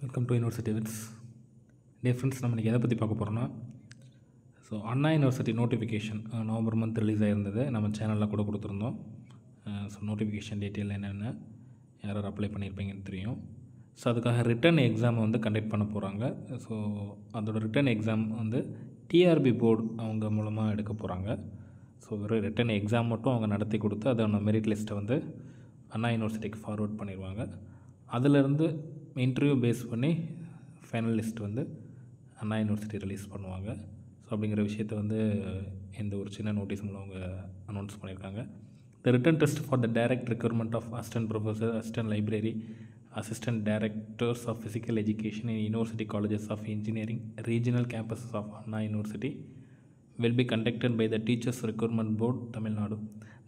Welcome to university Wits. Friends, நம்ம இன்றைக்கி எதை பற்றி பார்க்க போகிறோம்னா, Anna university notification November month release ஆகிருந்தது. நம்ம சேனலில் கூட கொடுத்துருந்தோம். நோட்டிஃபிகேஷன் டீட்டெயில் என்னென்ன, யார் அப்ளை பண்ணியிருப்பீங்கன்னு தெரியும். அதுக்காக ரிட்டன் எக்ஸாம் கண்டக்ட் பண்ண போகிறாங்க. அதோட ரிட்டன் எக்ஸாம் டிஆர்பி போர்டு அவங்க மூலமாக எடுக்க போகிறாங்க. வெறும் ரிட்டன் எக்ஸாம் மட்டும் அவங்க நடத்தி கொடுத்து அதோட மெரிட் லிஸ்ட்டை அண்ணா யூனிவர்சிட்டிக்கு ஃபார்வர்ட் பண்ணிடுவாங்க. அதிலேருந்து இன்டர்வியூ பேஸ் பண்ணி ஃபைனல் லிஸ்ட் அண்ணா யூனிவர்சிட்டி ரிலீஸ் பண்ணுவாங்க. அப்படிங்கிற விஷயத்தை இந்த ஒரு சின்ன நோட்டீஸ் மூலம் அவங்க அனௌன்ஸ் பண்ணியிருக்காங்க. The written test for the direct recruitment of assistant professor, assistant library, assistant directors of physical education in university colleges of engineering regional campuses of Anna university will be conducted by the Teachers Recruitment Board, Tamil Nadu.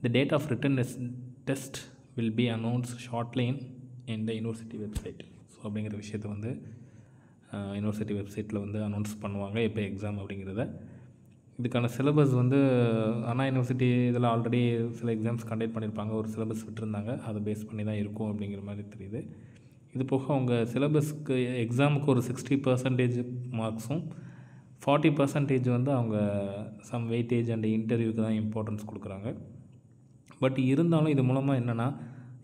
The date of written test will be announced shortly in the university website. அப்படிங்கிற விஷயத்தை university வெப்சைட்டில் announce பண்ணுவாங்க எப்போ exam அப்படிங்கிறத. இதுக்கான syllabus அண்ணா university இதில் already சில exams conduct பண்ணியிருப்பாங்க. ஒரு சிலபஸ் விட்டுருந்தாங்க, அதை பேஸ் பண்ணி தான் இருக்கும் அப்படிங்கிற மாதிரி தெரியுது. இது போக அவங்க சிலபஸ்க்கு எக்ஸாமுக்கு ஒரு 60% மார்க்ஸும் 40% அவங்க சம் வெயிட்டேஜ் அண்ட் இன்டர்வியூக்கு தான் இம்பார்ட்டன்ஸ் கொடுக்குறாங்க. பட் இருந்தாலும் இது மூலமாக என்னென்னா,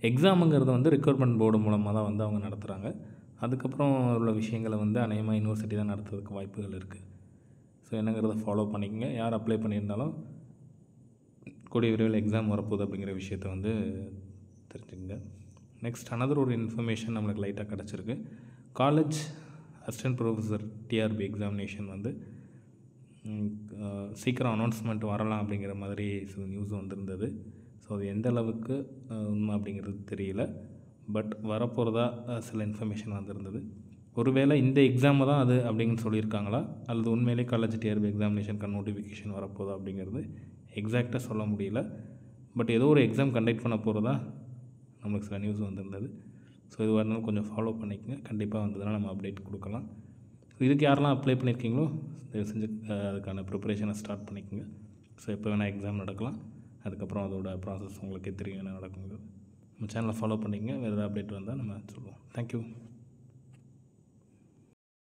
எக்ஸாமுங்கிறது ரெக்ரூட்மெண்ட் போர்டு மூலமாக தான் அவங்க நடத்துகிறாங்க. அதுக்கப்புறம் உள்ள விஷயங்களை அநேகமாக யூனிவர்சிட்டி தான் நடத்துறதுக்கு வாய்ப்புகள் இருக்குது. என்னங்கிறத ஃபாலோ பண்ணிக்கங்க. யார் அப்ளை பண்ணியிருந்தாலும் கூடிய விரைவில் எக்ஸாம் வரப்போகுது அப்படிங்கிற விஷயத்தை தெரிஞ்சுக்கங்க. நெக்ஸ்ட் ஒரு இன்ஃபர்மேஷன் நம்மளுக்கு லைட்டாக கிடச்சிருக்கு. College assistant professor TRB examination சீக்கிரம் அனௌன்ஸ்மெண்ட் வரலாம் அப்படிங்கிற மாதிரி சில நியூஸ் வந்திருந்தது. அது எந்த அளவுக்கு உண்மை அப்படிங்கிறது தெரியல. பட் வரப்போகிறதா சில இன்ஃபர்மேஷன் வந்திருந்தது. ஒருவேளை இந்த எக்ஸாமை தான் அது அப்படின்னு சொல்லியிருக்காங்களா, அல்லது உண்மையிலே காலேஜ் டிஆர்பி எக்ஸாமினேஷனுக்கான நோட்டிஃபிகேஷன் வரப்போதா அப்படிங்கிறது எக்ஸாக்டாக சொல்ல முடியல. பட் ஏதோ ஒரு எக்ஸாம் கண்டக்ட் பண்ண போகிறதா நம்மளுக்கு சில நியூஸ் வந்திருந்தது. இது வரணும், கொஞ்சம் ஃபாலோ பண்ணிக்கங்க. கண்டிப்பாக வந்ததுனால் நம்ம அப்டேட் கொடுக்கலாம். இதுக்கு யாரெல்லாம் அப்ளை பண்ணியிருக்கீங்களோ தயவு செஞ்சு அதுக்கான ப்ரிப்பரேஷனை ஸ்டார்ட் பண்ணிக்கோங்க. எப்போ வேணால் எக்ஸாம் நடக்கலாம். அதுக்கப்புறம் அதோட ப்ராசஸ் உங்களுக்கே தெரியும் என்ன நடக்குங்க. நம்ம சேனலை ஃபாலோ பண்ணிக்கங்க. வேறு ஏதாவது அப்டேட் வந்தால் நம்ம சொல்லுவோம். தேங்க்யூ.